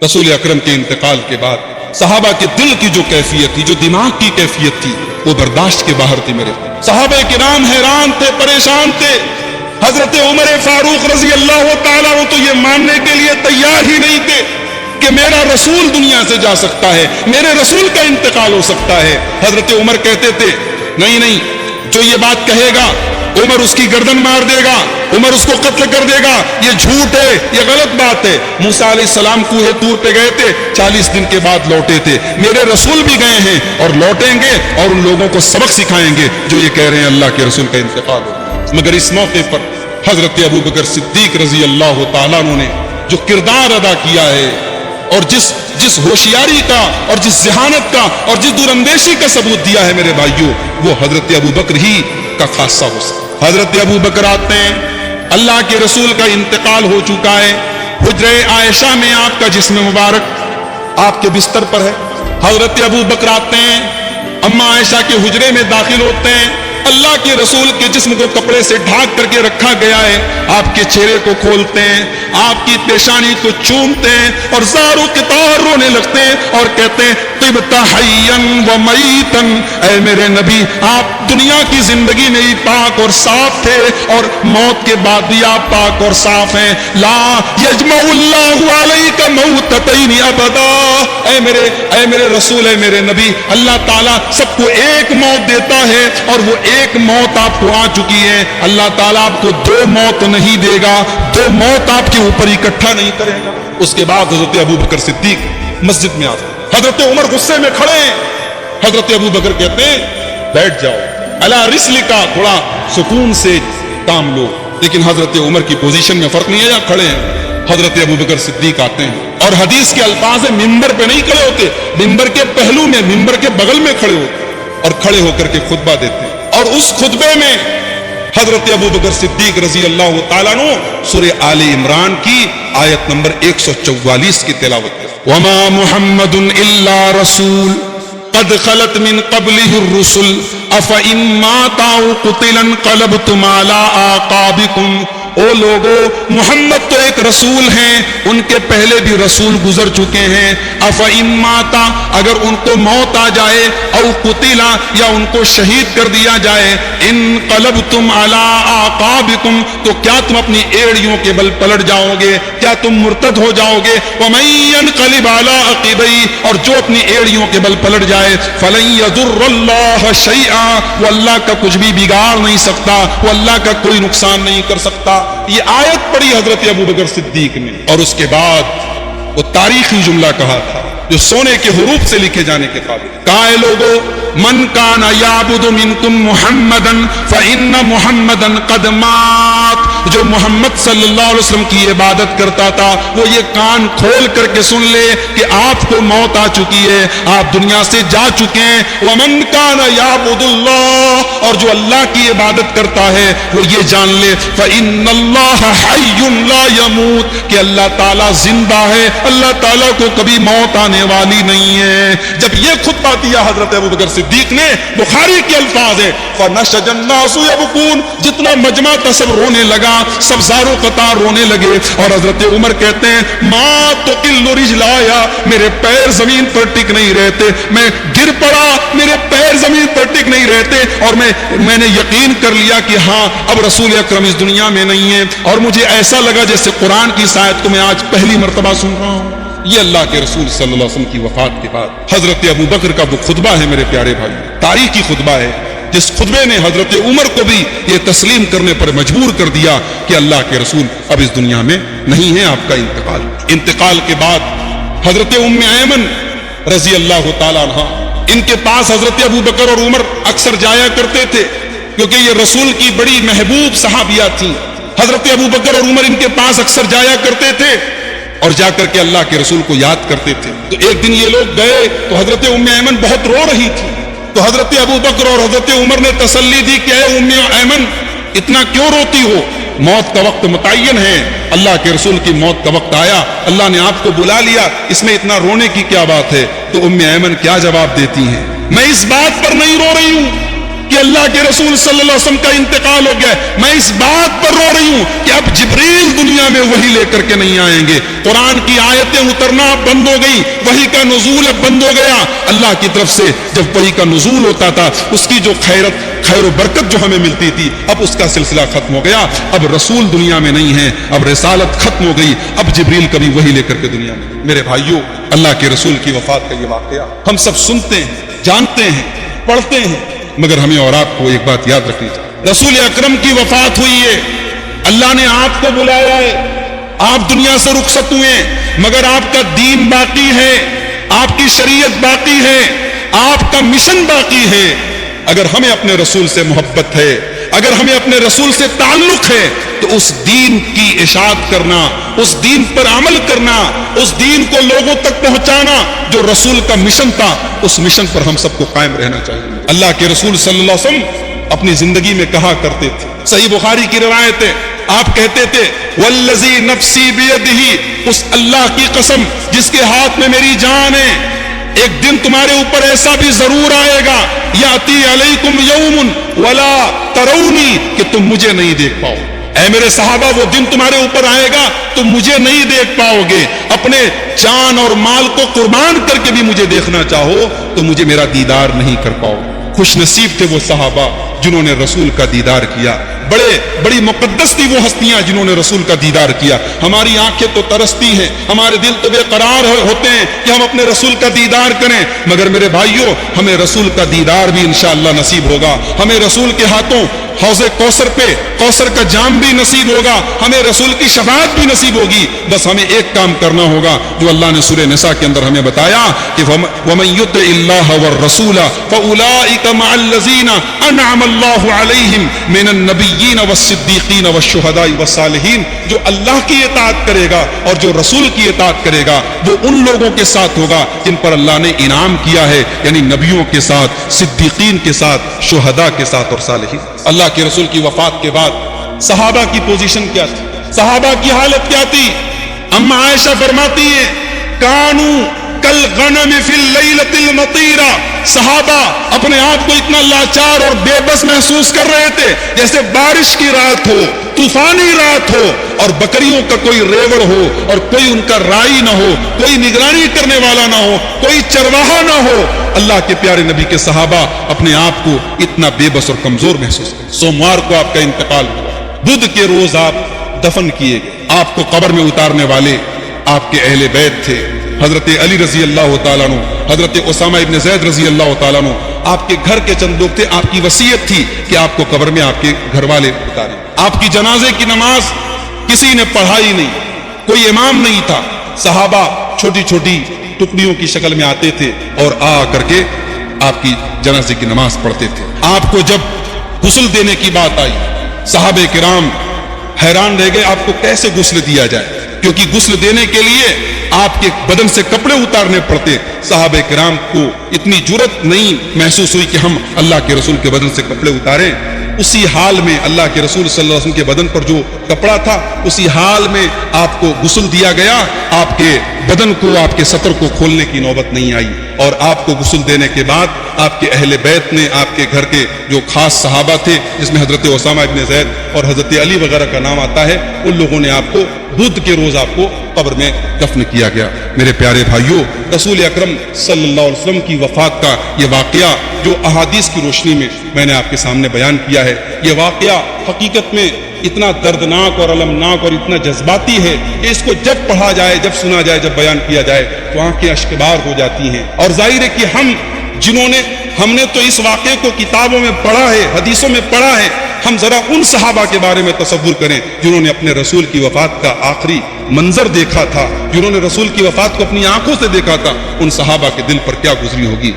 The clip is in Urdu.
رسول اکرم کے انتقال کے بعد صحابہ کے دل کی جو کیفیت تھی، جو دماغ کی کیفیت تھی، وہ برداشت کے باہر تھی۔ میرے صحابہ کرام حیران تھے، پریشان تھے۔ حضرت عمر فاروق رضی اللہ تعالیٰ وہ تو یہ ماننے کے لیے تیار ہی نہیں تھے کہ میرا رسول دنیا سے جا سکتا ہے، میرے رسول کا انتقال ہو سکتا ہے۔ حضرت عمر کہتے تھے نہیں نہیں، جو یہ بات کہے گا عمر اس کی گردن مار دے گا، عمر اس کو قتل کر دے گا، یہ جھوٹ ہے، یہ غلط بات ہے۔ موسیٰ علیہ السلام کوہ طور پہ گئے تھے، 40 دن کے بعد لوٹے تھے۔ میرے رسول بھی گئے ہیں اور لوٹیں گے اور ان لوگوں کو سبق سکھائیں گے جو یہ کہہ رہے ہیں اللہ کے رسول کا انتقال ہو۔ مگر اس موقع پر حضرت ابوبکر صدیق رضی اللہ تعالیٰ عنہ نے جو کردار ادا کیا ہے اور جس ہوشیاری کا اور جس ذہانت کا اور جس دور اندیشی کا ثبوت دیا ہے میرے بھائیوں، وہ حضرت ابوبکر ہی کا خاصہ ہو سکتا۔ حضرت ابوبکر آتے ہیں، اللہ کے رسول کا انتقال ہو چکا ہے، حجرہ عائشہ میں آپ کا جسم مبارک آپ کے بستر پر ہے۔ حضرت ابوبکر آتے ہیں، اما عائشہ کے حجرے میں داخل ہوتے ہیں، اللہ کے رسول کے جسم کو کپڑے سے ڈھانک کر کے رکھا گیا ہے، آپ کے چہرے کو کھولتے ہیں، آپ کی پیشانی کو چومتے ہیں اور زار و قطار رونے لگتے ہیں اور کہتے ہیں طبت حیا و میتا، اے میرے نبی آپ دنیا کی زندگی میں ہی پاک اور صاف تھے اور موت کے بعد بھی آپ پاک اور صاف ہیں۔ لا یجمع اللہ علیک موتتین ابدا، اے میرے رسول، اے میرے نبی، اللہ تعالیٰ سب کو ایک موت دیتا ہے اور وہ ایک موت آپ کو آ چکی ہے۔ اللہ تعالیٰ آپ کو دو موت نہیں دے گا، دو موت آپ کے اوپر اکٹھا نہیں کرے گا۔ اس کے بعد حضرت ابوبکر صدیق مسجد میں آتے، حضرت عمر غصے میں کھڑے ہیں، حضرت ابوبکر کہتے ہیں بیٹھ جاؤ، الا رسلک، تھوڑا سکون سے کام لو۔ لیکن حضرت عمر کی پوزیشن میں فرق نہیں ہے، یا کھڑے ہیں۔ حضرت ابوبکر صدیق آتے ہیں اور حدیث کے الفاظ ہیں ممبر پہ نہیں کھڑے ہوتے، ممبر کے پہلو میں، ممبر کے بغل میں کھڑے ہوتے اور کھڑے ہو کر کے خطبہ دیتے ہیں۔ اور اس خطبے میں حضرت ابوبکر صدیق رضی اللہ تعالیٰ عنہ سورہ آل عمران کی آیت نمبر 144 کی تلاوت کرتے ہیں۔ وما محمد الا رسول قد خلت من قبله الرسل افإن مات أو قتل انقلبتم على أعقابكم۔ او لوگو، محمد تو ایک رسول ہیں، ان کے پہلے بھی رسول گزر چکے ہیں۔ افإن مات، اگر ان کو موت آ جائے، او قتل، یا ان کو شہید کر دیا جائے، انقلبتم علی اعقابکم، تو کیا تم اپنی ایڑیوں کے بل پلٹ جاؤ گے؟ کیا تم مرتد ہو جاؤ گے؟ ومن ينقلب علی عقبیہ، اور جو اپنی ایڑیوں کے بل پلٹ جائے، فلن یضر اللہ شیئا، وہ اللہ کا کچھ بھی بگاڑ نہیں سکتا، وہ اللہ کا کوئی نقصان نہیں کر سکتا۔ یہ آیت پڑھی حضرت ابوبکر صدیق نے، اور اس کے بعد وہ تاریخی جملہ کہا تھا جو سونے کے حروف سے لکھے جانے کے قابل۔ کہا ہے لوگو، من کان یعبد منکم محمدا فإن محمدا قد مات۔ جو محمد صلی اللہ علیہ وسلم کی عبادت کرتا تھا وہ یہ کان کھول کر کے سن لے کہ آپ کو موت آ چکی ہے، آپ دنیا سے جا چکے ہیں۔ ومن کان یعبد اللہ، اور جو اللہ کی عبادت کرتا ہے وہ یہ جان لے فإن اللہ حی لا یموت، کہ اللہ تعالیٰ زندہ ہے، اللہ تعالیٰ کو کبھی موت آنے والی نہیں ہے۔ جب یہ خطبہ دیا حضرت ابوبکر صدیق نے، بخاری کے الفاظ ہے فَنَشَجَ النَّاسُ يَبْكُونَ، جتنا مجمع تھا سب رونے لگا، سب زار و قطار رونے لگے۔ اور حضرت عمر کہتے ہیں مَا تُقِلُّ رِجْلَايَ، میرے پیر زمین پر ٹک نہیں رہتے، میں گر پڑا، میرے پیر زمین پر ٹک نہیں رہتے، اور میں نے یقین کر لیا کہ ہاں اب رسول اکرم اس دنیا میں نہیں ہے، اور مجھے ایسا لگا جیسے قرآن کی اس آیت کو میں آج پہلی مرتبہ سن رہا ہوں۔ یہ اللہ کے رسول صلی اللہ علیہ وسلم کی وفات کے بعد حضرت ابوبکر کا وہ خطبہ ہے میرے پیارے بھائی، تاریخی خطبہ ہے، جس خطبے نے حضرت عمر کو بھی یہ تسلیم کرنے پر مجبور کر دیا کہ اللہ کے رسول اب اس دنیا میں نہیں ہے، آپ کا انتقال کے بعد حضرت ام ایمن رضی اللہ تعالیٰ عنہ، ان کے پاس حضرت ابوبکر اور عمر اکثر جایا کرتے تھے کیونکہ یہ رسول کی بڑی محبوب صحابیہ تھیں۔ حضرت ابوبکر اور عمر ان کے پاس اکثر جایا کرتے تھے اور جا کر کے اللہ کے رسول کو یاد کرتے تھے۔ تو ایک دن یہ لوگ گئے تو حضرت ام ایمن بہت رو رہی تھی، تو حضرت ابوبکر اور حضرت عمر نے تسلی دی کہ اے ام ایمن اتنا کیوں روتی ہو، موت کا وقت متعین ہے، اللہ کے رسول کی موت کا وقت آیا، اللہ نے آپ کو بلا لیا، اس میں اتنا رونے کی کیا بات ہے؟ تو ام ایمن کیا جواب دیتی ہیں، میں اس بات پر نہیں رو رہی ہوں کہ اللہ کے رسول صلی اللہ علیہ وسلم کا انتقال ہو گیا. میں اس بات پر رو رہی ہوں کہ اب جبریل دنیا میں وحی لے کر کے نہیں آئیں گے. قرآن کی آیتیں اترنا اب بند ہو گئی, وحی کا نزول اب بند ہو گیا. اللہ کی طرف سے جب وحی کا نزول ہوتا تھا, اس کی جو خیر و برکت جو ہمیں ملتی تھی, اب اس کا سلسلہ ختم ہو گیا. اب رسول دنیا میں نہیں ہے, اب رسالت ختم ہو گئی, اب جبریل کبھی وحی لے کر کے دنیا میں. میرے بھائیوں, اللہ کے رسول کی وفات کا یہ واقعہ ہم سب سنتے ہیں, جانتے ہیں, پڑھتے ہیں, مگر ہمیں اور آپ کو ایک بات یاد رکھنی چاہیے. رسول اکرم کی وفات ہوئی ہے, اللہ نے آپ کو بلایا ہے, آپ دنیا سے رخصت ہوئے, مگر آپ کا دین باقی ہے, آپ کی شریعت باقی ہے, آپ کا مشن باقی ہے. اگر ہمیں اپنے رسول سے محبت ہے, اگر ہمیں اپنے رسول سے تعلق ہے, تو اس دین کی اشاعت کرنا, اس دین پر عمل کرنا, اس دین کو لوگوں تک پہنچانا جو رسول کا مشن تھا, اس مشن پر ہم سب کو قائم رہنا چاہیے. اللہ کے رسول صلی اللہ علیہ وسلم اپنی زندگی میں کہا کرتے تھے, صحیح بخاری کی روایت ہے, آپ کہتے تھے والذی نفسی بیدہ, اس اللہ کی قسم جس کے ہاتھ میں میری جان ہے, ایک دن تمہارے اوپر ایسا بھی ضرور آئے گا, یاتی علیکم یوم ولا ترونی, کہ تم مجھے نہیں دیکھ پاؤ. اے میرے صحابہ, وہ دن تمہارے اوپر آئے گا, تم مجھے نہیں دیکھ پاؤ گے. اپنے جان اور مال کو قربان کر کے بھی مجھے دیکھنا چاہو تو مجھے میرا دیدار نہیں کر پاؤ. خوش نصیب تھے وہ صحابہ جنہوں نے رسول کا دیدار کیا. بڑی مقدس تھی وہ ہستیاں جنہوں نے رسول کا دیدار کیا. ہماری آنکھیں تو ترستی ہیں, ہمارے دل تو بے قرار ہوتے ہیں کہ ہم اپنے رسول کا دیدار کریں, مگر میرے بھائیوں, ہمیں رسول کا دیدار بھی انشاءاللہ نصیب ہوگا. ہمیں رسول کے ہاتھوں حوض کوثر پہ کوثر کا جام بھی نصیب ہوگا, ہمیں رسول کی شفاعت بھی نصیب ہوگی. بس ہمیں ایک کام کرنا ہوگا جو اللہ نے سورہ نساء کے اندر ہمیں بتایا کہ وَمَن يُطِعِ اللَّهَ وَالرَّسُولَ فَأُولَٰئِكَ مَعَ الَّذِينَ أَنْعَمَ اللَّهُ عَلَيْهِمْ مِنَ النَّبِيِّينَ وَالصِّدِّيقِينَ وَالشُّهَدَاءِ وَالصَّالِحِينَ. جو اللہ کی اطاعت کرے گا اور جو رسول کی اطاعت کرے گا وہ ان لوگوں کے ساتھ ہوگا جن پر اللہ نے انعام کیا ہے, یعنی نبیوں کے ساتھ, صدیقین کے ساتھ, شہداء کے ساتھ اور صالحین. اللہ کے رسول کی وفات کے بعد صحابہ کی پوزیشن کیا تھی, صحابہ کی حالت کیا تھی؟ اما عائشہ فرماتی ہیں کانو کالغنم فی اللیلۃ المطیرہ, صحابہ اپنے آپ کو اتنا لاچار اور بے بس محسوس کر رہے تھے جیسے بارش کی رات ہو, طوفانی رات ہو, اور بکریوں کا کوئی ریوڑ ہو اور کوئی ان کا رائی نہ ہو, کوئی نگرانی کرنے والا نہ ہو, کوئی چرواہا نہ ہو. اللہ کے پیارے نبی کے صحابہ اپنے آپ کو اتنا بے بس اور کمزور محسوس کرتے. سوموار کو آپ کا انتقال ہوا, بدھ کے روز آپ دفن کیے گئے. آپ کو قبر میں اتارنے والے آپ کے اہل بیت تھے, حضرت علی رضی اللہ تعالیٰ عنہ, حضرت اسامہ ابن زید رضی اللہ تعالیٰ عنہ. آپ کے گھر کے چند لوگ تھے, آپ کی وصیت تھی کہ آپ کو قبر میں آپ کے گھر والے اتاریں. آپ کی جنازے کی نماز کسی نے پڑھائی نہیں, کوئی امام نہیں تھا. صحابہ چھوٹی چھوٹی ٹکڑیوں کی شکل میں آتے تھے اور آ کر کے آپ کی جنازے کی نماز پڑھتے تھے. آپ کو جب غسل دینے کی بات آئی, صحابہ کرام حیران رہ گئے آپ کو کیسے غسل دیا جائے, کیونکہ غسل دینے کے لیے آپ کے بدن سے کپڑے اتارنے پڑتے. صحابہ کرام کو اتنی جرت نہیں محسوس ہوئی کہ ہم اللہ کے رسول کے بدن سے کپڑے اتاریں. اسی حال میں اللہ کے رسول صلی اللہ علیہ وسلم کے بدن پر جو کپڑا تھا اسی حال میں آپ کو غسل دیا گیا. آپ کے بدن کو, آپ کے سطر کو کھولنے کی نوبت نہیں آئی, اور آپ کو غسل دینے کے بعد آپ کے اہل بیت نے, آپ کے گھر کے جو خاص صحابہ تھے جس میں حضرت اسامہ ابن زید اور حضرت علی وغیرہ کا نام آتا ہے, ان لوگوں نے آپ کو بدھ کے روز آپ کو قبر میں دفن کیا گیا. میرے پیارے بھائیوں, رسول اکرم صلی اللہ علیہ وسلم کی وفات کا یہ واقعہ جو احادیث کی روشنی میں میں نے آپ کے سامنے بیان کیا ہے, یہ واقعہ حقیقت میں اتنا دردناک اور المناک اور اتنا جذباتی ہے کہ اس کو جب پڑھا جائے, جب سنا جائے, جب بیان کیا جائے تو آنکھیں اشکبار ہو جاتی ہیں. اور ظاہر ہے کہ ہم نے تو اس واقعے کو کتابوں میں پڑھا ہے, حدیثوں میں پڑھا ہے, ہم ذرا ان صحابہ کے بارے میں تصور کریں جنہوں نے اپنے رسول کی وفات کا آخری منظر دیکھا تھا, جنہوں نے رسول کی وفات کو اپنی آنکھوں سے دیکھا تھا. ان صحابہ کے دل پر کیا گزری ہوگی.